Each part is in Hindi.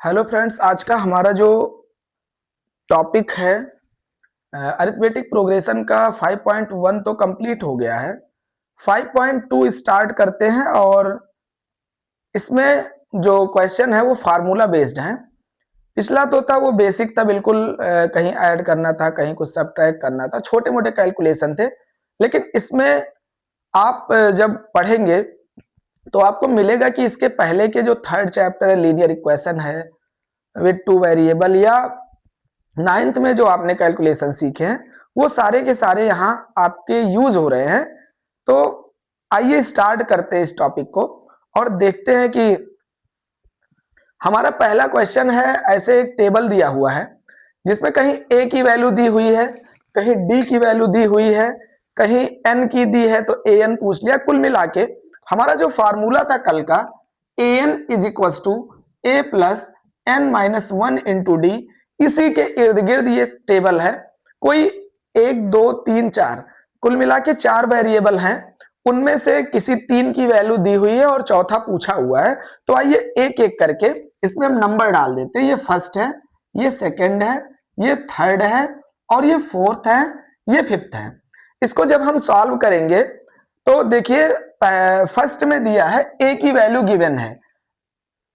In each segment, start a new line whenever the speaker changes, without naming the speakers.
हेलो फ्रेंड्स, आज का हमारा जो टॉपिक है अरिथमेटिक प्रोग्रेशन का 5.1 तो कंप्लीट हो गया है। 5.2 स्टार्ट करते हैं और इसमें जो क्वेश्चन है वो फार्मूला बेस्ड है। पिछला तो था वो बेसिक था, बिल्कुल कहीं ऐड करना था, कहीं कुछ सब्ट्रैक्ट करना था, छोटे मोटे कैलकुलेशन थे। लेकिन इसमें आप जब पढ़ेंगे तो आपको मिलेगा कि इसके पहले के जो थर्ड चैप्टर है लीनियर इक्वेशन है विद टू वेरिएबल, या नाइन्थ में जो आपने कैलकुलेशन सीखे हैं वो सारे के सारे यहाँ आपके यूज हो रहे हैं। तो आइए स्टार्ट करते हैं इस टॉपिक को और देखते हैं कि हमारा पहला क्वेश्चन है। ऐसे एक टेबल दिया हुआ है जिसमें कहीं a की वैल्यू दी हुई है, कहीं d की वैल्यू दी हुई है, कहीं n की दी है, तो an पूछ लिया। कुल मिला के हमारा जो फार्मूला था कल का, an is equal to a plus n minus one into D, इसी के इर्द गिर्द ये टेबल है। कोई एक दो तीन चार, कुल मिला के चार वेरिएबल हैं, उनमें से किसी तीन की वैल्यू दी हुई है और चौथा पूछा हुआ है। तो आइए एक एक करके इसमें हम नंबर डाल देते हैं। ये फर्स्ट है, ये सेकंड है, ये थर्ड है और ये फोर्थ है, ये फिफ्थ है। इसको जब हम सॉल्व करेंगे तो देखिए फर्स्ट में दिया है a की वैल्यू गिवन है,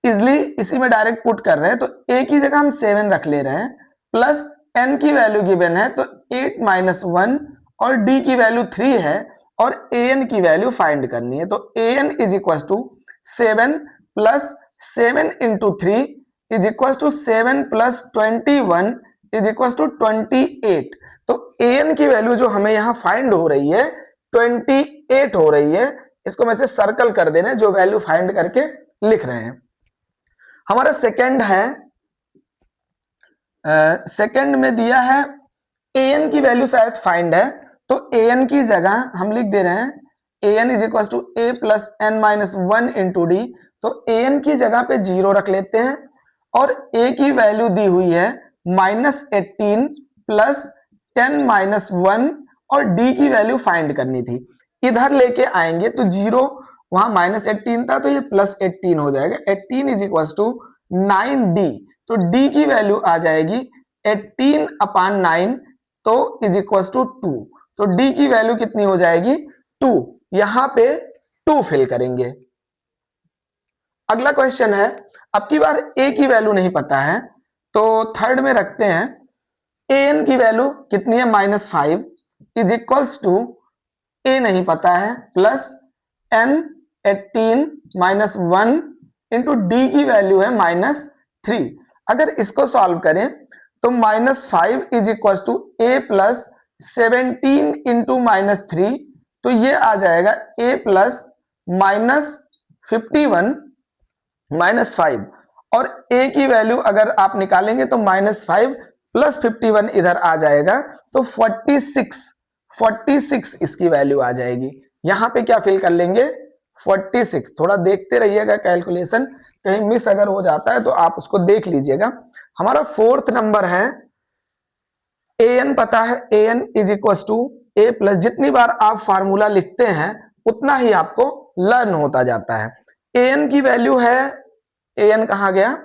इजली इसी में डायरेक्ट पुट कर रहे हैं, तो a की जगह हम 7 रख ले रहे हैं, प्लस n की वैल्यू गिवन है तो 8 माइनस 1, और d की वैल्यू 3 है और an की वैल्यू फाइंड करनी है। तो an is equal to 7 plus 7 into 3 is equal to 7 plus 21 is equal to 28। तो an की वैल्यू जो हमें यहाँ फाइंड हो रही है 28 हो रही है। इसको मैं से सर्कल कर देना जो वैल्यू फाइंड करके लिख रहे हैं। हमारा सेकंड है, सेकंड में दिया है an की वैल्यू शायद फाइंड है, तो an की जगह हम लिख दे रहे हैं an is equal to a plus N minus one into D. तो an की जगह पे 0 रख लेते हैं और a की वैल्यू दी हुई है -18 प्लस 10 माइनस 1, और d की वैल्यू फाइंड करनी थी। इधर लेके आएंगे तो 0, वहां -18 था तो ये +18 हो जाएगा। 18 इज इक्वल टू 9d, तो d की वैल्यू आ जाएगी 18/9, तो इज इक्वल टू 2। तो d की वैल्यू कितनी हो जाएगी 2। यहां पे 2 फिल करेंगे। अगला क्वेश्चन है, अब की बार a की वैल्यू नहीं पता है तो थर्ड में रखते हैं an की वैल्यू कितनी है -5 इज इक्वल्स टू a नहीं पता है plus n 18 minus 1 into D की वैल्यू है -3। अगर इसको सॉल्व करें तो -5 is equal to a plus 17 into -3, तो ये आ जाएगा a प्लस -51 -5, और a की वैल्यू अगर आप निकालेंगे तो -5 प्लस 51 इधर आ जाएगा, तो 46 इसकी वैल्यू आ जाएगी। यहां पे क्या फिल कर लेंगे 46। थोड़ा देखते रहिएगा कैलकुलेशन, कहीं मिस अगर हो जाता है तो आप उसको देख लीजिएगा। हमारा फोर्थ नंबर है, an पता है, an is equal to a plus, जितनी बार आप फार्मूला लिखते हैं उतना ही आपको लर्न होता जाता है। an की वैल्यू है, an कहाँ गया,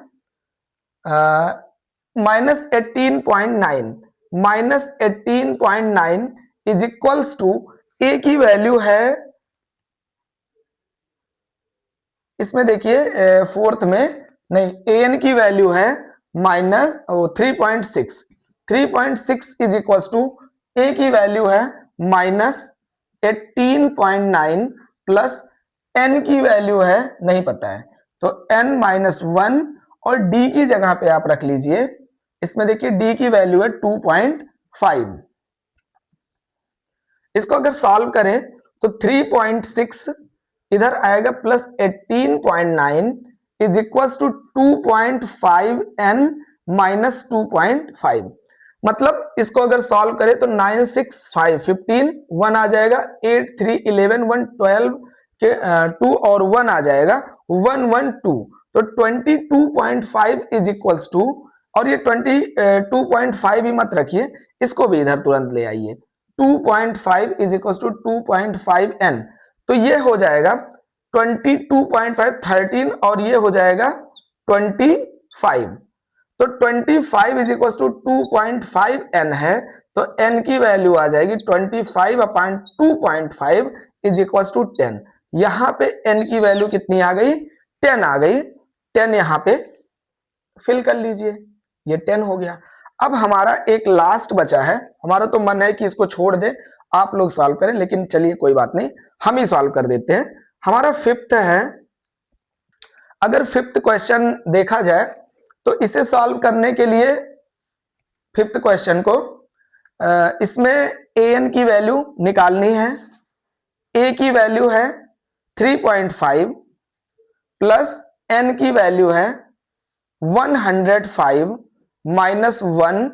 -18.9, -18.9 इज इक्वल्स टू a की वैल्यू है, इसमें देखिए फोर्थ में नहीं, an की वैल्यू है -3.6, 3.6 इज इक्वल्स टू a की वैल्यू है -18.9 प्लस n की वैल्यू है नहीं पता है, तो n माइनस 1, और d की जगह पे आप रख लीजिए, इसमें देखिए d की वैल्यू है 2.5। इसको अगर सॉल्व करें तो 3.6 इधर आएगा plus 18.9 is equal to 2.5 n minus 2.5। मतलब इसको अगर सॉल्व करें तो 9 6 5 15, 1 आ जाएगा, 8 3 11, 1 12 के 2 और 1 आ जाएगा, 1 1 2, तो 22.5 इज इक्वल टू, और ये 22.5 ही मत रखिए, इसको भी इधर तुरंत ले आइए, 2.5 इज इक्वल टू 2.5 n, तो ये हो जाएगा 22.5 13, और ये हो जाएगा 24। 5। तो 25 इज इक्वल टू 2.5 n है, तो n की वैल्यू आ जाएगी 25 अपॉन 2.5 इज इक्वल टू 10। यहां पे n की वैल्यू कितनी आ गई, 10 आ गई। 10 यहां पे फिल कर लीजिए, ये 10 हो गया। अब हमारा एक लास्ट बचा है, हमारा तो मन है कि इसको छोड़ दे, आप लोग सॉल्व करें, लेकिन चलिए कोई बात नहीं, हम ही सॉल्व कर देते हैं। हमारा फिफ्थ है। अगर फिफ्थ क्वेश्चन देखा जाए तो इसे सॉल्व करने के लिए फिफ्थ क्वेश्चन को इसमें an की वैल्यू निकालनी है। a की वैल्यू है 3.5 प्लस n की वैल्यू है 105 माइनस 1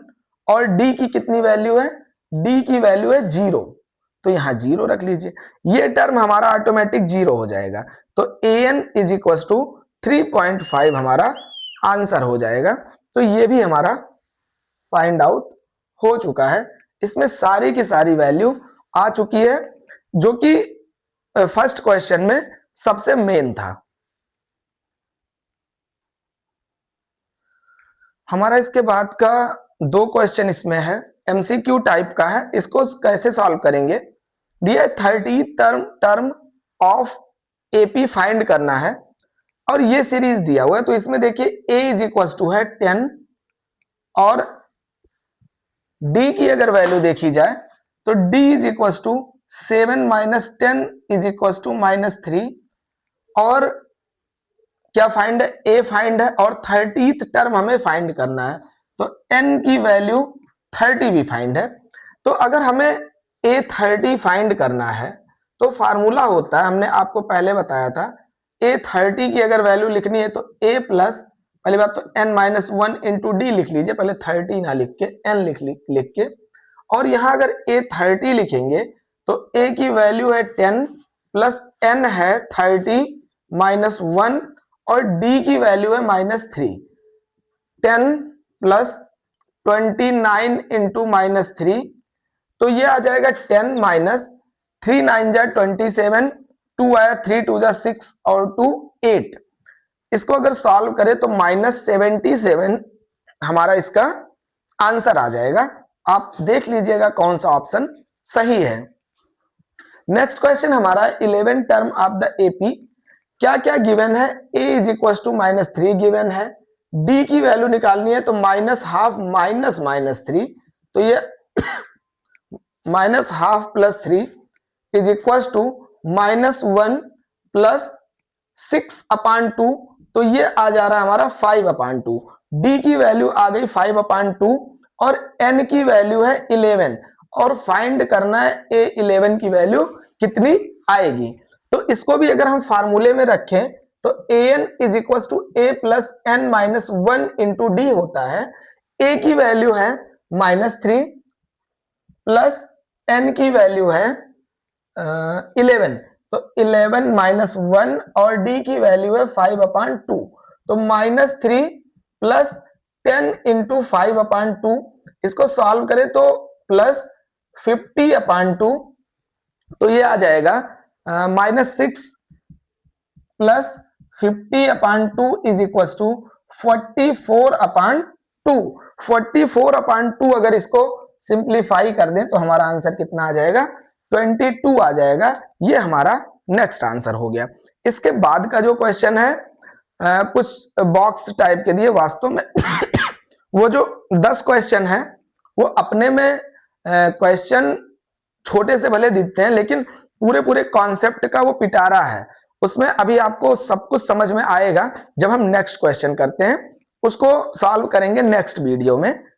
और d की कितनी वैल्यू है, d की वैल्यू है 0, तो यहां 0 रख लीजिए, ये टर्म हमारा ऑटोमेटिक 0 हो जाएगा। तो an इज इक्वल टू 3.5 हमारा आंसर हो जाएगा। तो ये भी हमारा फाइंड आउट हो चुका है। इसमें सारी की सारी वैल्यू आ चुकी है, जो कि फर्स्ट क्वेश्चन में सबसे मेन था। हमारा इसके बाद का दो क्वेश्चन इसमें है, एमसीक्यू टाइप का है। इसको कैसे सॉल्व करेंगे, दिया 30 टर्म ऑफ एपी फाइंड करना है और ये सीरीज दिया हुआ है। तो इसमें देखिए a इज इक्वल टू है 10 और d की अगर वैल्यू देखी जाए तो d is equal to 7 minus 10 is equal to -3 और क्या फाइंड है, a फाइंड है और 30th टर्म हमें फाइंड करना है। तो n की वैल्यू 30 भी फाइंड है। तो अगर हमें a 30 फाइंड करना है तो फार्मूला होता है, हमने आपको पहले बताया था, a 30 की अगर वैल्यू लिखनी है तो a प्लस, पहली बात तो n माइनस 1 इंटू डी लिख लीजिए, पहले 30 ना लिख के n लिख के, और यहां अगर a 30 लिखेंगे तो a की वैल्यू है 10 प्लस n है 30 माइनस 1 और d की वैल्यू है -3। 10 प्लस 29 इंटू -3, तो ये आ जाएगा 10 माइनस 3 9 जा 27, 2 आया 3 2 जा 6 और 2 8। इसको अगर सॉल्व करें तो -77 हमारा इसका आंसर आ जाएगा। आप देख लीजिएगा कौन सा ऑप्शन सही है। नेक्स्ट क्वेश्चन हमारा 11 टर्म ऑफ द एपी। क्या क्या गिवन है, a is equal to -3 given है, d की वैल्यू निकालनी है तो -12 माइनस -3, तो ये -12 plus 3 is equal to -1 plus 6/2, तो ये आ जा रहा है हमारा 5/2। d की वैल्यू आ गई 5/2 और n की वैल्यू है 11 और फाइंड करना है a11 की वैल्यू कितनी आएगी। तो इसको भी अगर हम फार्मूले में रखें तो an is equal to a plus n minus 1 into D होता है। a की वैल्यू है -3 प्लस n की वैल्यू है 11, तो 11 माइनस 1 और d की वैल्यू है 5/2, तो -3 प्लस 10 इंटू 5/2, इसको सॉल्व करें तो प्लस 50/2, तो ये आ जाएगा -6 प्लस 50/2 इज इक्वल टू 44/2। 44/2 अगर इसको सिंप्लीफाई कर दें तो हमारा आंसर कितना आ जाएगा, 22 आ जाएगा। ये हमारा नेक्स्ट आंसर हो गया। इसके बाद का जो क्वेश्चन है कुछ बॉक्स टाइप के दिए, वास्तव में वो जो 10 क्वेश्चन है वो अपने में क्वेश्चन छोटे से भले दिखते हैं लेकिन पूरे पूरे कॉन्सेप्ट का वो पिटारा है। उसमें अभी आपको सब कुछ समझ में आएगा जब हम नेक्स्ट क्वेश्चन करते हैं, उसको सॉल्व करेंगे नेक्स्ट वीडियो में।